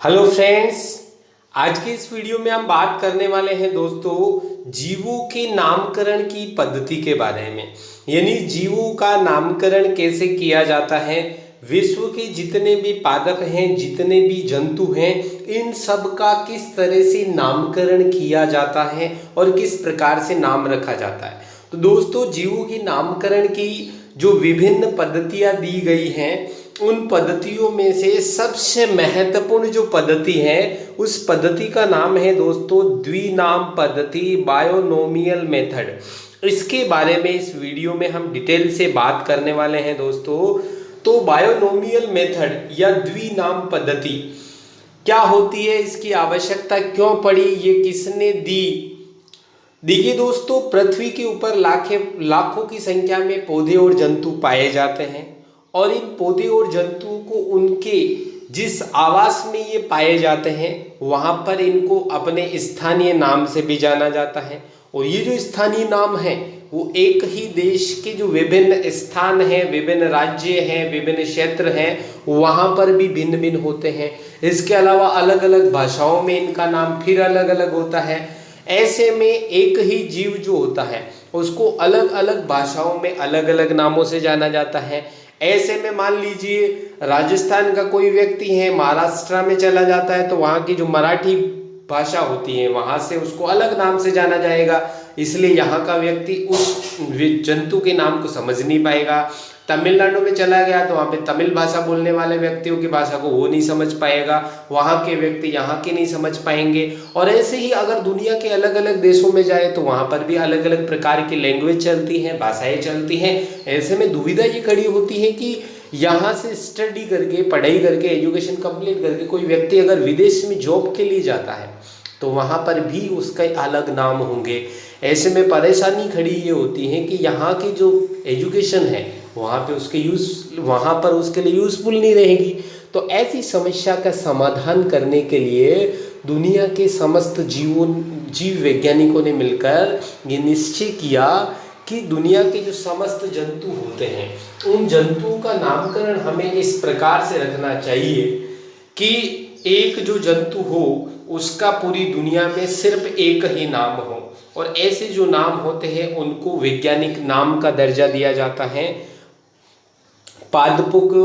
Hello friends, आज की इस वीडियो में हम बात करने वाले हैं दोस्तों जीवों के नामकरण की पद्धति के बारे में। यानी जीवों का नामकरण कैसे किया जाता है। विश्व के जितने भी पादप हैं, जितने भी जंतु हैं, इन सब का किस तरह से नामकरण किया जाता है और किस प्रकार से नाम रखा जाता है। तो दोस्तों, जीवों की नामकरण की जो विभिन्न पद्धतियां दी गई हैं, उन पद्धतियों में से सबसे महत्वपूर्ण जो पद्धति है, उस पद्धति का नाम है दोस्तों द्विनाम पद्धति, बायोनोमियल मेथड। इसके बारे में इस वीडियो में हम डिटेल से बात करने वाले हैं दोस्तों। तो बायोनोमियल मेथड या द्विनाम पद्धति क्या होती है, इसकी आवश्यकता क्यों पड़ी, ये किसने दी। देखिए दोस्तों, पृथ्वी के ऊपर लाखों की संख्या में पौधे और जंतु पाए जाते हैं और इन पौधे और जंतुओं को उनके जिस आवास में ये पाए जाते हैं वहाँ पर इनको अपने स्थानीय नाम से भी जाना जाता है। और ये जो स्थानीय नाम है वो एक ही देश के जो विभिन्न स्थान हैं, विभिन्न राज्य हैं, विभिन्न क्षेत्र हैं, वहाँ पर भी भिन्न भिन्न होते हैं। इसके अलावा अलग अलग भाषाओं में इनका नाम फिर अलग अलग होता है। ऐसे में एक ही जीव जो होता है उसको अलग अलग भाषाओं में अलग अलग नामों से जाना जाता है। ऐसे में मान लीजिए राजस्थान का कोई व्यक्ति है, महाराष्ट्र में चला जाता है, तो वहाँ की जो मराठी भाषा होती है वहाँ से उसको अलग नाम से जाना जाएगा, इसलिए यहाँ का व्यक्ति उस जंतु के नाम को समझ नहीं पाएगा। तमिलनाडु में चला गया तो वहाँ पे तमिल भाषा बोलने वाले व्यक्तियों की भाषा को वो नहीं समझ पाएगा, वहाँ के व्यक्ति यहाँ के नहीं समझ पाएंगे। और ऐसे ही अगर दुनिया के अलग अलग देशों में जाए तो वहाँ पर भी अलग अलग प्रकार की लैंग्वेज चलती हैं, भाषाएं चलती हैं। ऐसे में दुविधा ये खड़ी होती है कि यहाँ से स्टडी करके, पढ़ाई करके, एजुकेशन कंप्लीट करके कोई व्यक्ति अगर विदेश में जॉब के लिए जाता है तो वहाँ पर भी उसका अलग नाम होंगे। ऐसे में परेशानी खड़ी ये होती है कि यहाँ की जो एजुकेशन है वहाँ पर उसके लिए यूज़फुल नहीं रहेगी। तो ऐसी समस्या का समाधान करने के लिए दुनिया के समस्त जीव वैज्ञानिकों ने मिलकर ये निश्चय किया कि दुनिया के जो समस्त जंतु होते हैं उन जंतुओं का नामकरण हमें इस प्रकार से रखना चाहिए कि एक जो जंतु हो उसका पूरी दुनिया में सिर्फ एक ही नाम हो। और ऐसे जो नाम होते हैं उनको वैज्ञानिक नाम का दर्जा दिया जाता है। पादपों को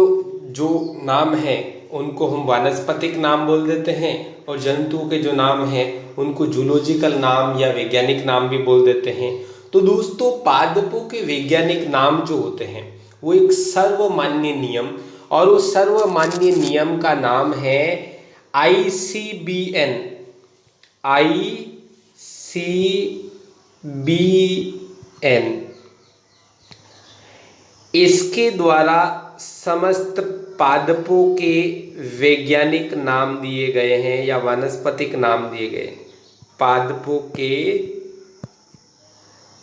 जो नाम है उनको हम वानस्पतिक नाम बोल देते हैं और जंतुओं के जो नाम हैं उनको जूलॉजिकल नाम या वैज्ञानिक नाम भी बोल देते हैं। तो दोस्तों, पादपों के वैज्ञानिक नाम जो होते हैं वो एक सर्वमान्य नियम, और उस सर्वमान्य नियम का नाम है ICBN। इसके द्वारा समस्त पादपों के वैज्ञानिक नाम दिए गए हैं या वानस्पतिक नाम दिए गए हैं। पादपों के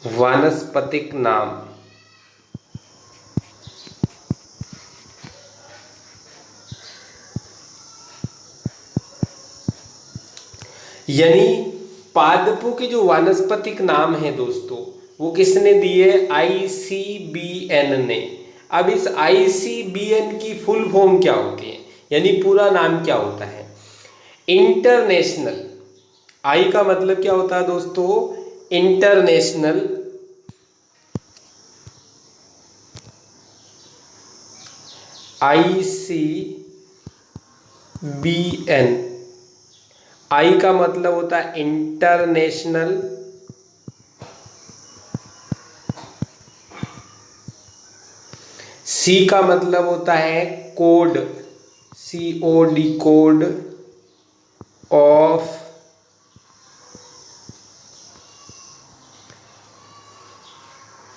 वानस्पतिक नाम यानी पादपों के जो वानस्पतिक नाम है दोस्तों वो किसने दिए? ICBN ने। अब इस ICBN की फुल फॉर्म क्या होती है, यानी पूरा नाम क्या होता है? इंटरनेशनल। I का मतलब क्या होता है दोस्तों? International ICBN। I का मतलब होता है इंटरनेशनल C का मतलब होता है code, COD, code of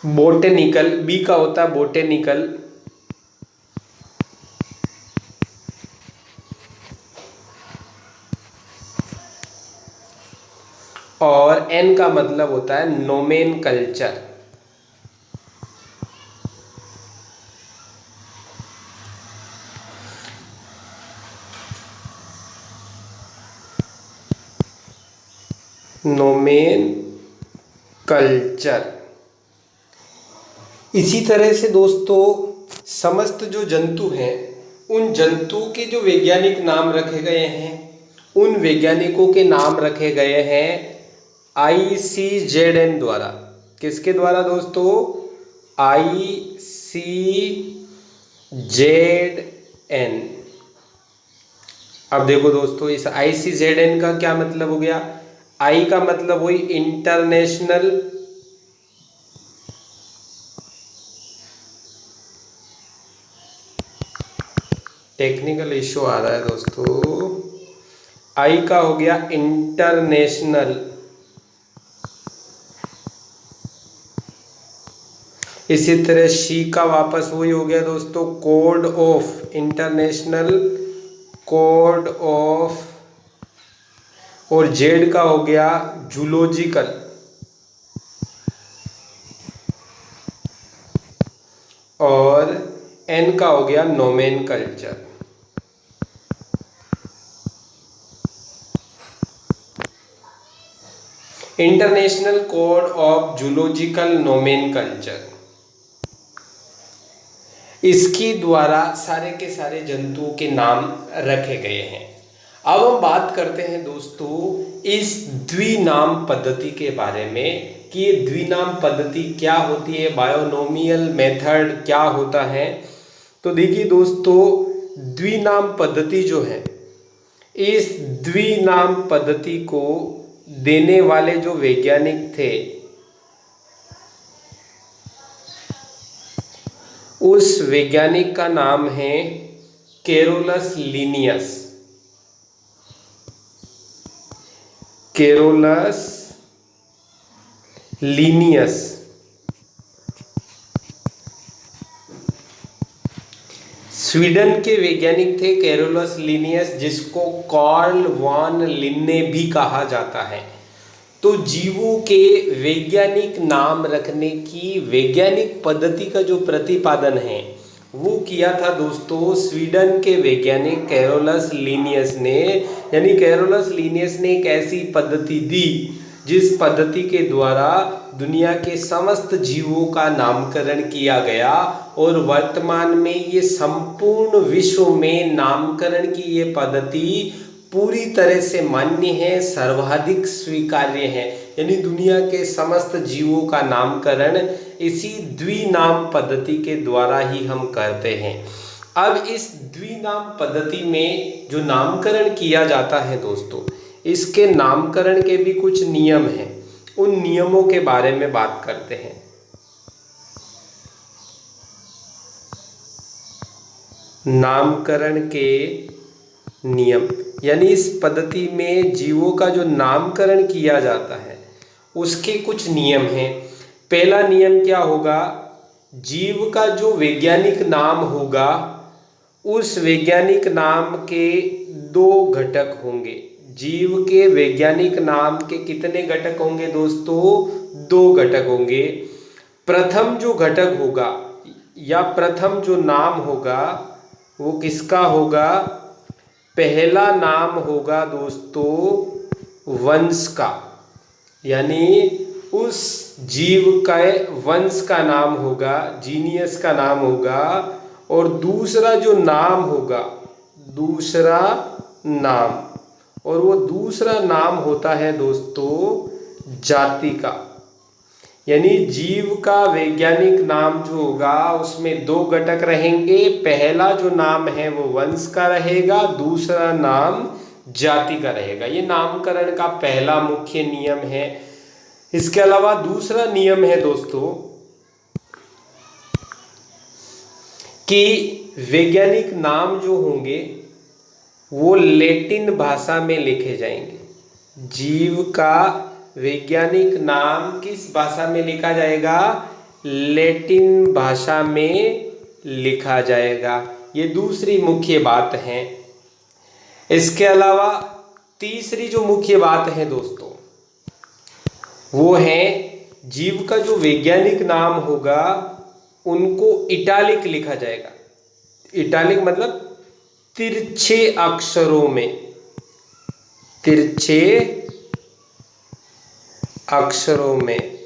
botanical. B का होता है बोटेनिकल। और N का मतलब होता है नोमेनकल्चर। नोमेनकल्चर। इसी तरह से दोस्तों समस्त जो जंतु हैं उन जंतु के जो वैज्ञानिक नाम रखे गए हैं, उन वैज्ञानिकों के नाम रखे गए हैं ICZN द्वारा। किसके द्वारा दोस्तों? ICZN। अब देखो दोस्तों, इस ICZN का क्या मतलब हो गया? आई का मतलब हुई इंटरनेशनल, टेक्निकल इश्यू आ रहा है दोस्तों। आई का हो गया इंटरनेशनल, इसी तरह सी का वापस वही हो गया दोस्तों, code of, international code of, और जेड का हो गया जूलॉजिकल, और एन का हो गया nomenclature. International code of zoological nomenclature, इसकी द्वारा सारे के सारे जंतुओं के नाम रखे गए हैं। अब हम बात करते हैं दोस्तों इस द्विनाम पद्धति के बारे में कि ये द्विनाम पद्धति क्या होती है, बायोनोमियल मेथड क्या होता है। तो देखिए दोस्तों, द्विनाम पद्धति जो है, इस द्विनाम पद्धति को देने वाले जो वैज्ञानिक थे, उस वैज्ञानिक का नाम है Carolus Linnaeus. Carolus Linnaeus Sweden के वैज्ञानिक थे कैरोलस लीनियस, जिसको कार्ल वॉन लिन्ने भी कहा जाता है। तो जीवों के वैज्ञानिक नाम रखने की वैज्ञानिक पद्धति का जो प्रतिपादन है वो किया था दोस्तों स्वीडन के वैज्ञानिक कैरोलस लीनियस ने। यानी कैरोलस लीनियस ने एक ऐसी पद्धति दी जिस पद्धति के द्वारा दुनिया के समस्त जीवों का नामकरण किया गया, और वर्तमान में ये संपूर्ण विश्व में नामकरण की ये पद्धति पूरी तरह से मान्य है, सर्वाधिक स्वीकार्य है। यानी दुनिया के समस्त जीवों का नामकरण इसी द्विनाम पद्धति के द्वारा ही हम करते हैं। अब इस द्विनाम पद्धति में जो नामकरण किया जाता है दोस्तों, इसके नामकरण के भी कुछ नियम हैं। उन नियमों के बारे में बात करते हैं। नामकरण के नियम, यानी इस पद्धति में जीवों का जो नामकरण किया जाता है उसके कुछ नियम हैं। पहला नियम क्या होगा? जीव का जो वैज्ञानिक नाम होगा उस वैज्ञानिक नाम के दो घटक होंगे। जीव के वैज्ञानिक नाम के कितने घटक होंगे दोस्तों? दो घटक होंगे। प्रथम जो घटक होगा या प्रथम जो नाम होगा वो किसका होगा? पहला नाम होगा दोस्तों वंश का, यानी उस जीव का वंश का नाम होगा, जीनियस का नाम होगा। और दूसरा जो नाम होगा, दूसरा नाम, और वो दूसरा नाम होता है दोस्तों जाति का। यानी जीव का वैज्ञानिक नाम जो होगा उसमें दो घटक रहेंगे। पहला जो नाम है वो वंश का रहेगा, दूसरा नाम जाति का रहेगा। ये नामकरण का पहला मुख्य नियम है। इसके अलावा दूसरा नियम है दोस्तों कि वैज्ञानिक नाम जो होंगे वो लैटिन भाषा में लिखे जाएंगे। जीव का वैज्ञानिक नाम किस भाषा में लिखा जाएगा? लैटिन भाषा में लिखा जाएगा। ये दूसरी मुख्य बात है। इसके अलावा तीसरी जो मुख्य बात है दोस्तों वो है जीव का जो वैज्ञानिक नाम होगा उनको इटालिक लिखा जाएगा। इटालिक मतलब तिरछे अक्षरों में, तिरछे अक्षरों में,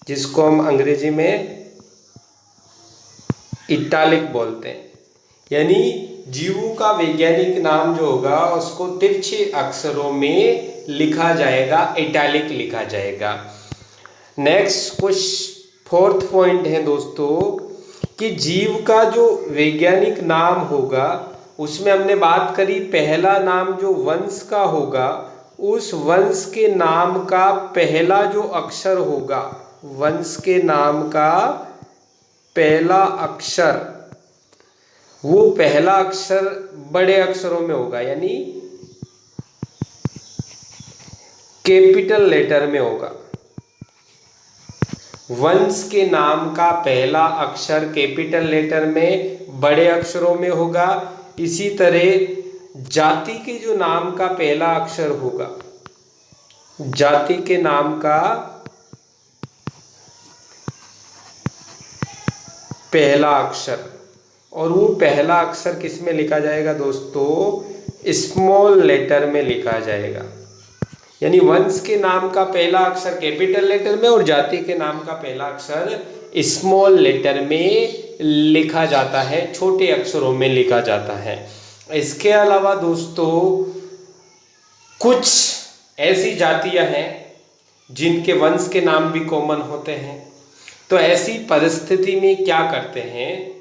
जिसको हम अंग्रेजी में इटालिक बोलते हैं। यानी जीवों का वैज्ञानिक नाम जो होगा उसको तिरछे अक्षरों में लिखा जाएगा, इटैलिक लिखा जाएगा। नेक्स्ट कुछ फोर्थ पॉइंट है दोस्तों कि जीव का जो वैज्ञानिक नाम होगा उसमें हमने बात करी पहला नाम जो वंश का होगा, उस वंश के नाम का पहला जो अक्षर होगा, वंश के नाम का पहला अक्षर, वो पहला अक्षर बड़े अक्षरों में होगा, यानी कैपिटल लेटर में होगा। वंश के नाम का पहला अक्षर कैपिटल लेटर में बड़े अक्षरों में होगा। इसी तरह जाति के जो नाम का पहला अक्षर होगा, जाति के नाम का पहला अक्षर, और वो पहला अक्षर किस में लिखा जाएगा दोस्तों? स्मॉल लेटर में लिखा जाएगा। यानी वंश के नाम का पहला अक्षर कैपिटल लेटर में और जाति के नाम का पहला अक्षर स्मॉल लेटर में लिखा जाता है, छोटे अक्षरों में लिखा जाता है। इसके अलावा दोस्तों कुछ ऐसी जातियां हैं जिनके वंश के नाम भी कॉमन होते हैं। तो ऐसी परिस्थिति में क्या करते हैं,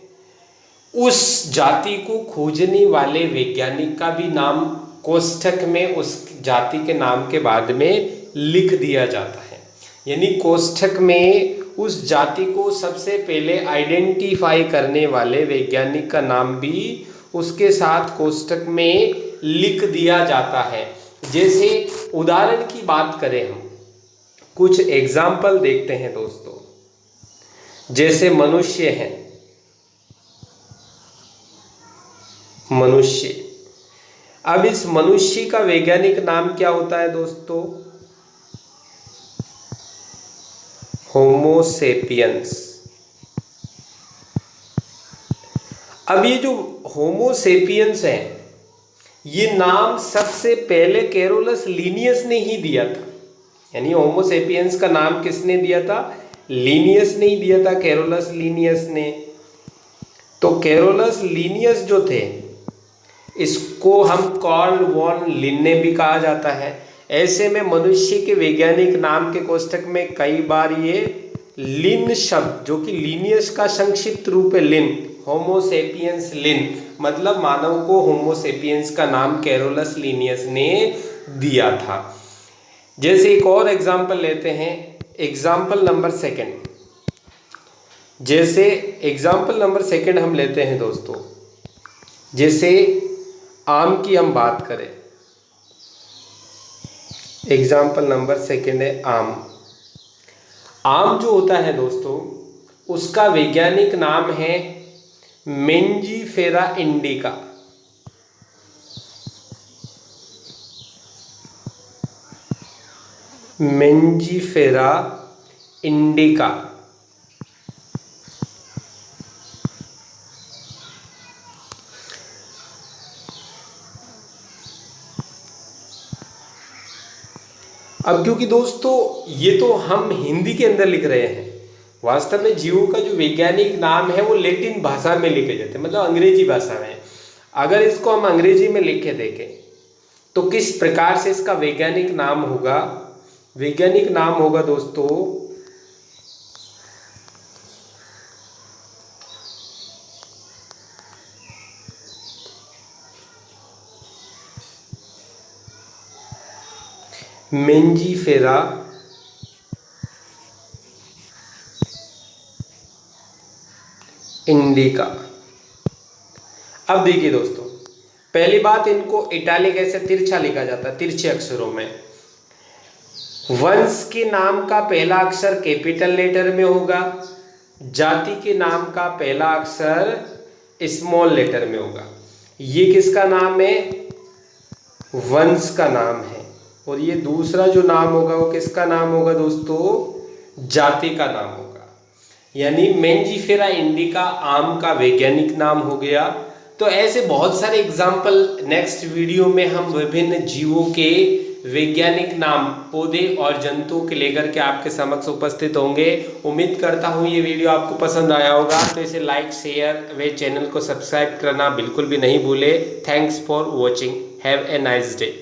उस जाति को खोजने वाले वैज्ञानिक का भी नाम कोष्ठक में उस जाति के नाम के बाद में लिख दिया जाता है। यानी कोष्ठक में उस जाति को सबसे पहले आइडेंटिफाई करने वाले वैज्ञानिक का नाम भी उसके साथ कोष्ठक में लिख दिया जाता है। जैसे उदाहरण की बात करें, हम कुछ एग्जाम्पल देखते हैं दोस्तों। जैसे मनुष्य है, मनुष्य, अब इस मनुष्य का वैज्ञानिक नाम क्या होता है दोस्तों? होमो सेपियंस। अब ये जो होमो सेपियंस है, ये नाम सबसे पहले कैरोलस लीनियस ने ही दिया था। यानी होमो सेपियंस का नाम किसने दिया था? लीनियस ने ही दिया था, कैरोलस लीनियस ने। तो कैरोलस लीनियस जो थे, इसको हम कार्ल वॉन लिन्ने भी कहा जाता है। ऐसे में मनुष्य के वैज्ञानिक नाम के कोष्ठक में कई बार ये लिन शब्द, जो कि लीनियस का संक्षिप्त रूप है लिन, होमो सेपियंस लिन, मतलब मानव को होमो सेपियंस का नाम कैरोलस लीनियस ने दिया था। जैसे एक और एग्जाम्पल लेते हैं, एग्जाम्पल नंबर सेकंड। जैसे एग्जाम्पल नंबर सेकंड हम लेते हैं दोस्तों, जैसे आम की हम बात करें, एग्जाम्पल नंबर सेकंड है आम। आम जो होता है दोस्तों, उसका वैज्ञानिक नाम है मेंजीफेरा इंडिका। Mangifera indica. अब क्योंकि दोस्तों ये तो हम हिंदी के अंदर लिख रहे हैं, वास्तव में जीवों का जो वैज्ञानिक नाम है वो लैटिन भाषा में लिखे जाते हैं, मतलब अंग्रेजी भाषा में। अगर इसको हम अंग्रेजी में लिख के देखें तो किस प्रकार से इसका वैज्ञानिक नाम होगा? वैज्ञानिक नाम होगा दोस्तों मेंजीफेरा इंडिका। अब देखिए दोस्तों, पहली बात, इनको इटैलिक ऐसे तिरछा लिखा जाता है, तिरछे अक्षरों में। वंश के नाम का पहला अक्षर कैपिटल लेटर में होगा, जाति के नाम का पहला अक्षर स्मॉल लेटर में होगा। ये किसका नाम है? वंश का नाम है। और ये दूसरा जो नाम होगा वो किसका नाम होगा दोस्तों? जाति का नाम होगा। यानी मेंजीफेरा इंडिका आम का वैज्ञानिक नाम हो गया। तो ऐसे बहुत सारे एग्जाम्पल नेक्स्ट वीडियो में हम विभिन्न जीवों के वैज्ञानिक नाम पौधे और जंतुओं के लेकर के आपके समक्ष उपस्थित होंगे। उम्मीद करता हूँ ये वीडियो आपको पसंद आया होगा, तो इसे लाइक शेयर व चैनल को सब्सक्राइब करना बिल्कुल भी नहीं भूले। Thanks for watching. Have a nice day.